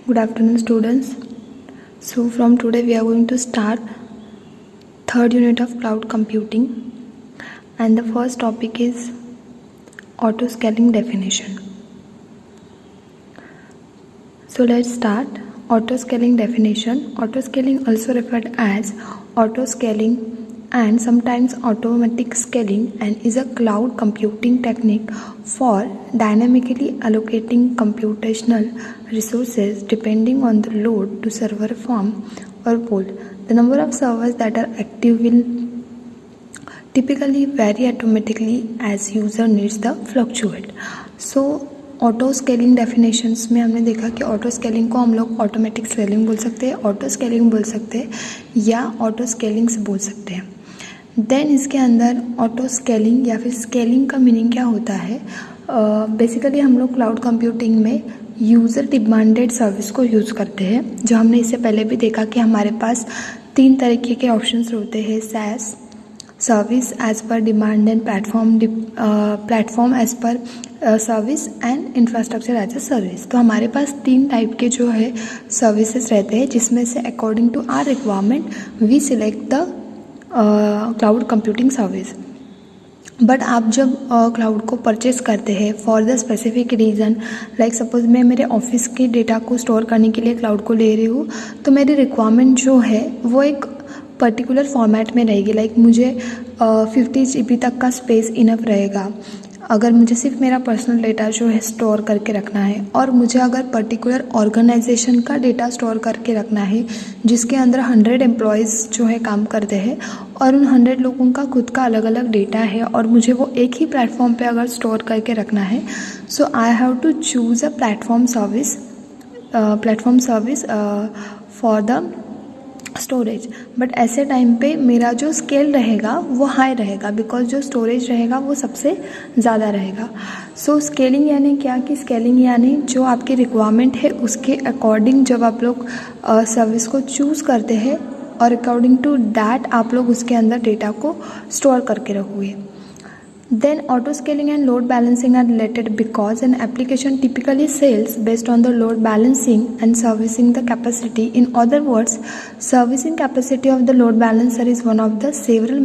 Good afternoon, students. So from today we are going to start third unit of cloud computing, and the first topic is autoscaling definition. So let's start. Autoscaling definition. Autoscaling, also referred as autoscaling and sometimes automatic scaling, and is a cloud computing technique for dynamically allocating computational resources depending on the load to server farm or pool. The number of servers that are active will typically vary automatically as user needs the fluctuate. So auto scaling definitions में हमने देखा कि auto scaling को हम लोग automatic scaling बोल सकते हैं, ऑटो स्केलिंग बोल सकते हैं या ऑटो स्केलिंग से बोल सकते हैं. देन इसके अंदर ऑटो स्केलिंग या फिर स्केलिंग का मीनिंग क्या होता है. बेसिकली हम लोग क्लाउड कंप्यूटिंग में यूज़र डिमांडेड सर्विस को यूज़ करते हैं, जो हमने इससे पहले भी देखा कि हमारे पास 3 तरीके के ऑप्शंस होते हैं. SaaS service as per demand and platform as per service and infrastructure as a service. तो हमारे पास 3 टाइप के जो है सर्विसेज रहते हैं, जिसमें से according to our requirement we select the cloud computing service. But आप जब क्लाउड को परचेस करते हैं for the specific reason, like suppose मैं मेरे ऑफिस के डेटा को स्टोर करने के लिए क्लाउड को ले रही हूँ, तो मेरी रिक्वायरमेंट जो है वो एक पर्टिकुलर फॉर्मेट में रहेगी. लाइक मुझे 50 GB तक का स्पेस इनफ रहेगा अगर मुझे सिर्फ मेरा पर्सनल डेटा जो है स्टोर करके रखना है, और मुझे अगर पर्टिकुलर ऑर्गेनाइजेशन का डेटा स्टोर करके रखना है जिसके अंदर 100 एम्प्लॉयज़ जो है काम करते हैं और उन 100 लोगों का खुद का अलग अलग डेटा है और मुझे वो एक ही प्लेटफॉर्म पे अगर स्टोर करके रखना है, so I have to choose a platform service for the storage. But ऐसे टाइम पे मेरा जो स्केल रहेगा वो हाई रहेगा, बिकॉज जो स्टोरेज रहेगा वो सबसे ज़्यादा रहेगा. सो स्केलिंग यानी क्या कि स्केलिंग यानी जो आपकी रिक्वायरमेंट है उसके अकॉर्डिंग जब आप लोग सर्विस को चूज़ करते हैं और अकॉर्डिंग टू दैट आप लोग उसके अंदर डेटा को स्टोर करके रखोगे. Then autoscaling and load balancing are related because an application typically sells based on the load balancing and servicing the capacity. In other words, servicing capacity of the load balancer is one of the several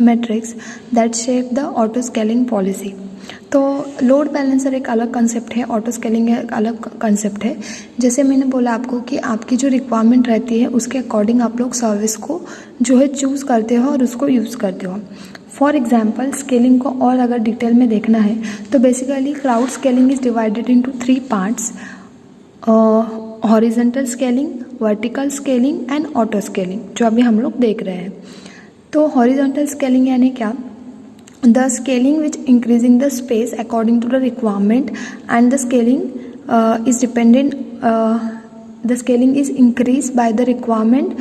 metrics that shape the autoscaling policy. तो load balancer एक अलग concept है, auto scaling एक अलग concept है. जैसे मैंने बोला आपको कि आपकी जो रिक्वायरमेंट रहती है उसके अकॉर्डिंग आप लोग सर्विस को जो है चूज़ करते हो और उसको यूज़ करते हो. फॉर एग्जाम्पल स्केलिंग को और अगर डिटेल में देखना है तो basically cloud scaling is divided into 3 parts: horizontal scaling, vertical scaling and auto scaling, जो अभी हम लोग देख रहे हैं. तो हॉरिजॉन्टल स्केलिंग यानी क्या? The scaling which increasing the space according to the requirement, and the scaling is dependent. The scaling is increased by the requirement,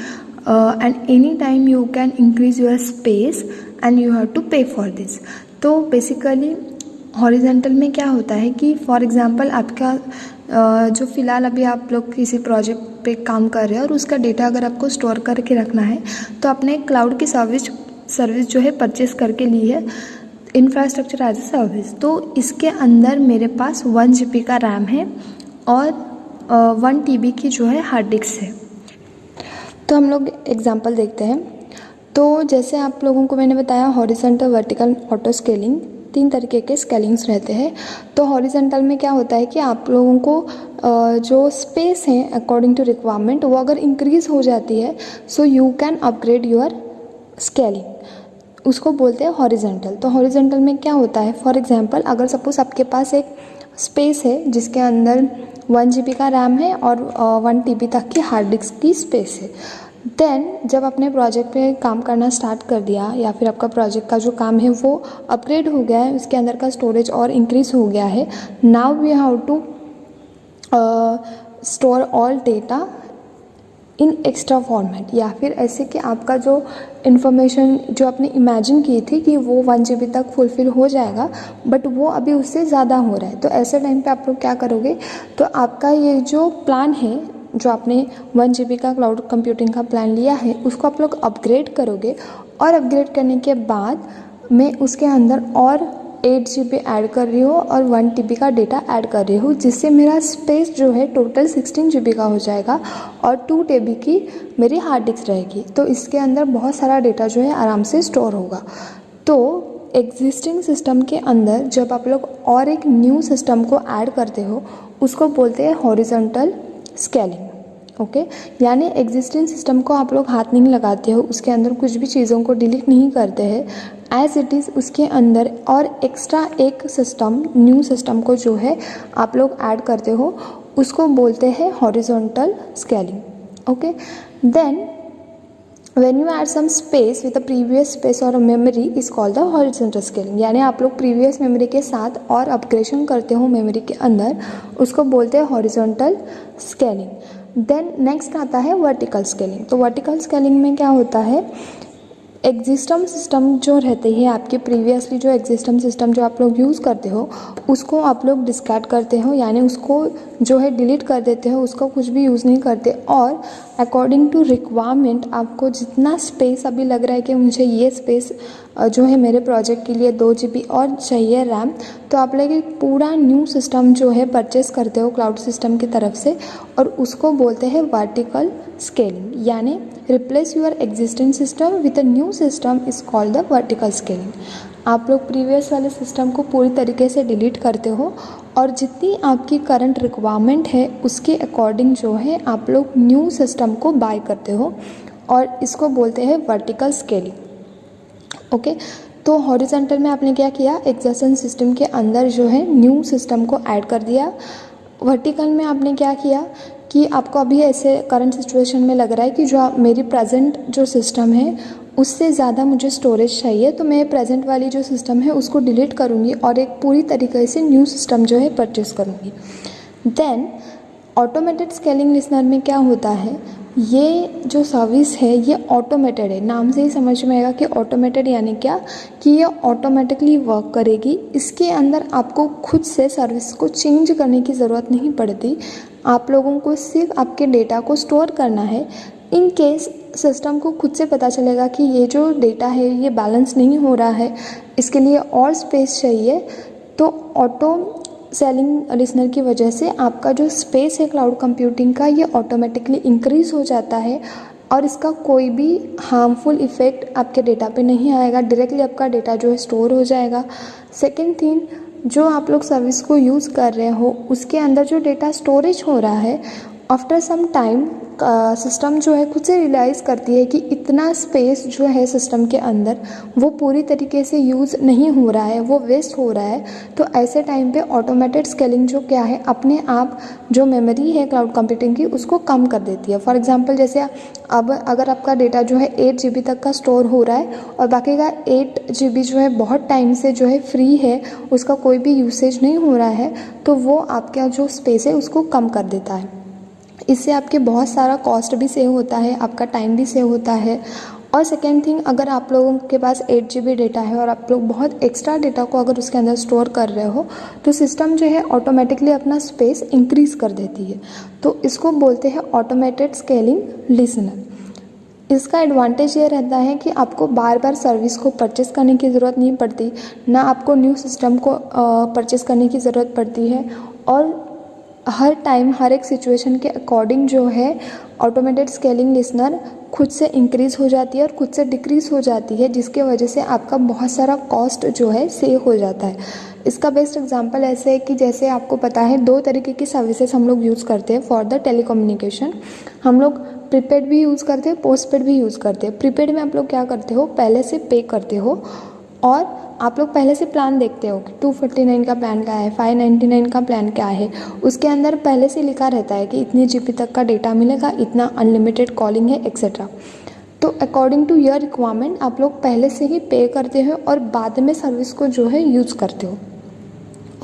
and any time you can increase your space and you have to pay for this. तो basically horizontal में क्या होता है कि for example आपका जो फ़िलहाल अभी आप लोग किसी प्रोजेक्ट पे काम कर रहे हैं और उसका डेटा अगर आपको स्टोर करके रखना है तो आपने क्लाउड की सर्विस जो है परचेस करके ली है, इंफ्रास्ट्रक्चर एज अ सर्विस. तो इसके अंदर मेरे पास 1 GB का रैम है और 1 TB की जो है हार्ड डिस्क है. तो हम लोग एग्जांपल देखते हैं. तो जैसे आप लोगों को मैंने बताया हॉरिजॉन्टल, वर्टिकल, ऑटो स्केलिंग 3 तरीके के स्केलिंग्स रहते हैं. तो हॉरिजॉन्टल में क्या होता है कि आप लोगों को जो स्पेस है अकॉर्डिंग टू रिक्वायरमेंट वो अगर इंक्रीज़ हो जाती है, so you can upgrade your scaling, उसको बोलते हैं हॉरिजॉन्टल. तो हॉरिजॉन्टल में क्या होता है, फॉर एग्जांपल अगर सपोज आपके पास एक स्पेस है जिसके अंदर 1 GB का रैम है और 1 TB तक की हार्ड डिस्क की स्पेस है. देन जब अपने प्रोजेक्ट पे काम करना स्टार्ट कर दिया या फिर आपका प्रोजेक्ट का जो काम है वो अपग्रेड हो गया है, उसके अंदर का स्टोरेज और इंक्रीज़ हो गया है, now we have to store all data in extra format, या फिर ऐसे कि आपका जो इन्फॉर्मेशन जो आपने इमेजिन की थी कि वो 1 GB तक फुलफ़िल हो जाएगा बट वो अभी उससे ज़्यादा हो रहा है. तो ऐसे टाइम पे आप लोग क्या करोगे, तो आपका ये जो प्लान है, जो आपने 1 GB का क्लाउड कंप्यूटिंग का प्लान लिया है, उसको आप लोग अपग्रेड करोगे और अपग्रेड करने के बाद में उसके अंदर और 8 GB ऐड कर रही हूँ और 1 TB का डेटा ऐड कर रही हूँ, जिससे मेरा स्पेस जो है टोटल 16 GB का हो जाएगा और 2 TB की मेरी हार्ड डिस्क रहेगी। तो इसके अंदर बहुत सारा डेटा जो है आराम से स्टोर होगा। तो एग्जिस्टिंग सिस्टम के अंदर जब आप लोग और एक न्यू सिस्टम को ऐड करते हो उसको बोलते हैं हॉरिजॉन्टल स्केलिंग। ओके, यानी एग्जिस्टिंग सिस्टम को आप लोग हाथ नहीं लगाते हो, उसके अंदर कुछ भी चीज़ों को डिलीट नहीं करते हैं, एज इट इज़ उसके अंदर और एक्स्ट्रा एक सिस्टम न्यू सिस्टम को जो है आप लोग ऐड करते हो उसको बोलते हैं horizontal scaling. Okay, then when you add some space with a previous space or a memory is called the horizontal scaling। यानी आप लोग previous memory के साथ और अपग्रेडेशन करते हो मेमोरी के अंदर, उसको बोलते हैं horizontal scaling। देन नेक्स्ट आता है वर्टिकल स्केलिंग। तो वर्टिकल स्केलिंग में क्या होता है, एग्जिस्टिंग सिस्टम जो रहते हैं आपके प्रीवियसली जो एग्जिस्टिंग सिस्टम जो आप लोग यूज़ करते हो उसको आप लोग डिस्कार्ड करते हो, यानी उसको जो है डिलीट कर देते हो, उसको कुछ भी यूज़ नहीं करते और अकॉर्डिंग टू रिक्वायरमेंट आपको जितना स्पेस अभी लग रहा है कि मुझे ये स्पेस जो है मेरे प्रोजेक्ट के लिए 2 GB और चाहिए रैम, तो आप लोग एक पूरा न्यू सिस्टम जो है परचेस करते हो क्लाउड सिस्टम की तरफ से और उसको बोलते हैं वर्टिकल स्केलिंग। यानी replace your existing system with a new system is called the vertical scaling. आप लोग प्रीवियस वाले सिस्टम को पूरी तरीके से डिलीट करते हो और जितनी आपकी करंट रिक्वायरमेंट है उसके अकॉर्डिंग जो है आप लोग न्यू सिस्टम को बाय करते हो और इसको बोलते हैं वर्टिकल स्केलिंग। ओके, तो हॉरिजॉन्टल में आपने क्या किया, एग्जिस्टिंग सिस्टम के अंदर जो है न्यू सिस्टम को ऐड कर दिया। वर्टिकल में आपने क्या किया कि आपको अभी ऐसे करंट सिचुएशन में लग रहा है कि जो मेरी प्रेजेंट जो सिस्टम है उससे ज़्यादा मुझे स्टोरेज चाहिए, तो मैं प्रेजेंट वाली जो सिस्टम है उसको डिलीट करूँगी और एक पूरी तरीके से न्यू सिस्टम जो है परचेस करूँगी। देन ऑटोमेटेड स्केलिंग लिसनर में क्या होता है, ये जो सर्विस है ये ऑटोमेटेड है, नाम से ही समझ में आएगा कि ऑटोमेटेड यानी क्या कि ये ऑटोमेटिकली वर्क करेगी। इसके अंदर आपको खुद से सर्विस को चेंज करने की ज़रूरत नहीं पड़ती, आप लोगों को सिर्फ आपके डेटा को स्टोर करना है। इन केस सिस्टम को खुद से पता चलेगा कि ये जो डेटा है ये बैलेंस नहीं हो रहा है, इसके लिए और स्पेस चाहिए, तो ऑटो सेलिंग लिसनर की वजह से आपका जो स्पेस है क्लाउड कंप्यूटिंग का ये ऑटोमेटिकली इंक्रीज़ हो जाता है और इसका कोई भी हार्मफुल इफ़ेक्ट आपके डेटा पे नहीं आएगा, डायरेक्टली आपका डेटा जो है स्टोर हो जाएगा। सेकंड थिंग, जो आप लोग सर्विस को यूज़ कर रहे हो उसके अंदर जो डेटा स्टोरेज हो रहा है, आफ्टर सम टाइम सिस्टम जो है खुद से रियलाइज़ करती है कि इतना स्पेस जो है सिस्टम के अंदर वो पूरी तरीके से यूज़ नहीं हो रहा है, वो वेस्ट हो रहा है। तो ऐसे टाइम पे ऑटोमेटेड स्केलिंग जो क्या है अपने आप जो मेमोरी है क्लाउड कंप्यूटिंग की उसको कम कर देती है। फॉर एग्जांपल जैसे अब अगर आपका डेटा जो है 8 GB तक का स्टोर हो रहा है और बाकी का 8 GB जो है बहुत टाइम से जो है फ्री है, उसका कोई भी यूसेज नहीं हो रहा है, तो वो आपका जो स्पेस है उसको कम कर देता है। इससे आपके बहुत सारा कॉस्ट भी सेव होता है, आपका टाइम भी सेव होता है। और सेकेंड थिंग, अगर आप लोगों के पास 8 GB डेटा है और आप लोग बहुत एक्स्ट्रा डेटा को अगर उसके अंदर स्टोर कर रहे हो तो सिस्टम जो है ऑटोमेटिकली अपना स्पेस इंक्रीज़ कर देती है। तो इसको बोलते हैं ऑटोमेटेड स्केलिंग लिसनर। इसका एडवांटेज ये रहता है कि आपको बार बार सर्विस को परचेस करने की ज़रूरत नहीं पड़ती, ना आपको न्यू सिस्टम को परचेस करने की ज़रूरत पड़ती है और हर टाइम हर एक सिचुएशन के अकॉर्डिंग जो है ऑटोमेटेड स्केलिंग लिसनर खुद से इंक्रीज़ हो जाती है और खुद से डिक्रीज़ हो जाती है, जिसके वजह से आपका बहुत सारा कॉस्ट जो है सेव हो जाता है। इसका बेस्ट एग्जांपल ऐसे है कि जैसे आपको पता है 2 तरीके की सर्विसेज हम लोग यूज़ करते हैं फॉर द टेलीकम्युनिकेशन। हम लोग प्रीपेड भी यूज़ करते हैं, पोस्टपेड भी यूज़ करते हैं। प्रीपेड में आप लोग क्या करते हो, पहले से पे करते हो और आप लोग पहले से प्लान देखते हो कि 249 का प्लान क्या है, 599 का प्लान क्या है। उसके अंदर पहले से लिखा रहता है कि इतनी GB तक का डेटा मिलेगा, इतना अनलिमिटेड कॉलिंग है एक्सेट्रा। तो अकॉर्डिंग टू योर रिक्वायरमेंट आप लोग पहले से ही पे करते हो और बाद में सर्विस को जो है यूज़ करते हो।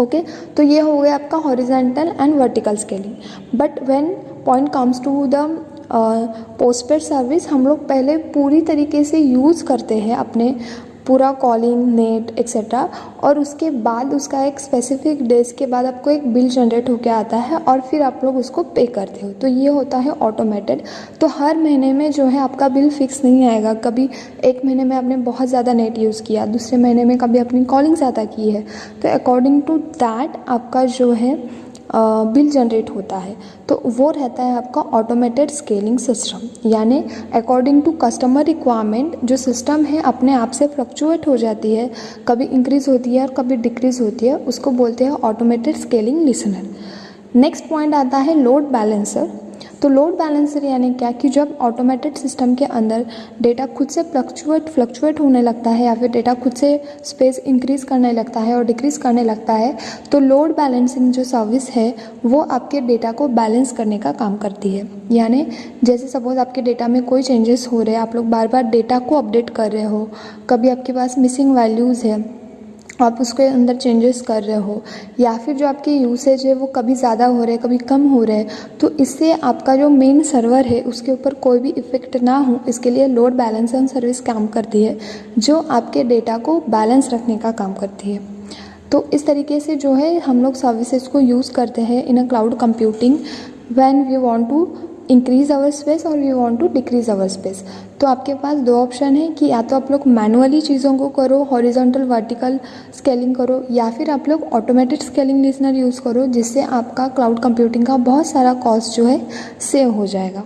ओके, तो ये हो गया आपका horizontal and vertical scaling. But when point comes to the postpaid service, हम लोग पहले पूरी तरीके से यूज़ करते हैं अपने पूरा कॉलिंग नेट एक्सेट्रा, और उसके बाद उसका एक स्पेसिफिक डेज के बाद आपको एक बिल जनरेट होकर आता है और फिर आप लोग उसको पे करते हो। तो ये होता है ऑटोमेटेड। तो हर महीने में जो है आपका बिल फिक्स नहीं आएगा। कभी एक महीने में आपने बहुत ज़्यादा नेट यूज़ किया, दूसरे महीने में कभी अपनी कॉलिंग ज़्यादा की है, तो अकॉर्डिंग टू दैट आपका जो है बिल जनरेट होता है। तो वो रहता है आपका ऑटोमेटेड स्केलिंग सिस्टम, यानी अकॉर्डिंग टू कस्टमर रिक्वायरमेंट जो सिस्टम है अपने आप से फ्लक्चुएट हो जाती है, कभी इंक्रीज़ होती है और कभी डिक्रीज़ होती है, उसको बोलते हैं automated scaling listener. Next point आता है लोड बैलेंसर। तो लोड बैलेंसर यानी क्या कि जब ऑटोमेटेड सिस्टम के अंदर डेटा खुद से फ्लक्चुएट होने लगता है या फिर डेटा खुद से स्पेस इंक्रीज़ करने लगता है और डिक्रीज़ करने लगता है, तो लोड बैलेंसिंग जो सर्विस है वो आपके डेटा को बैलेंस करने का काम करती है। यानी जैसे सपोज़ आपके डेटा में कोई चेंजेस हो रहे हैं, आप लोग बार बार डेटा को अपडेट कर रहे हो, कभी आपके पास मिसिंग वैल्यूज़ है, आप उसके अंदर चेंजेस कर रहे हो, या फिर जो आपकी यूसेज है वो कभी ज़्यादा हो रहे हैं कभी कम हो रहे हैं, तो इससे आपका जो मेन सर्वर है उसके ऊपर कोई भी इफ़ेक्ट ना हो, इसके लिए लोड बैलेंसिंग सर्विस काम करती है जो आपके डेटा को बैलेंस रखने का काम करती है। तो इस तरीके से जो है हम लोग सर्विसेज को यूज़ करते हैं in a cloud computing when we want to increase our space और we want to decrease our space. तो आपके पास दो ऑप्शन है कि या तो आप लोग मैनुअली चीज़ों को करो, हॉरिजॉन्टल वर्टिकल स्केलिंग करो, या फिर आप लोग ऑटोमेटेड स्केलिंग लिसनर यूज़ करो, जिससे आपका क्लाउड कंप्यूटिंग का बहुत सारा कॉस्ट जो है सेव हो जाएगा।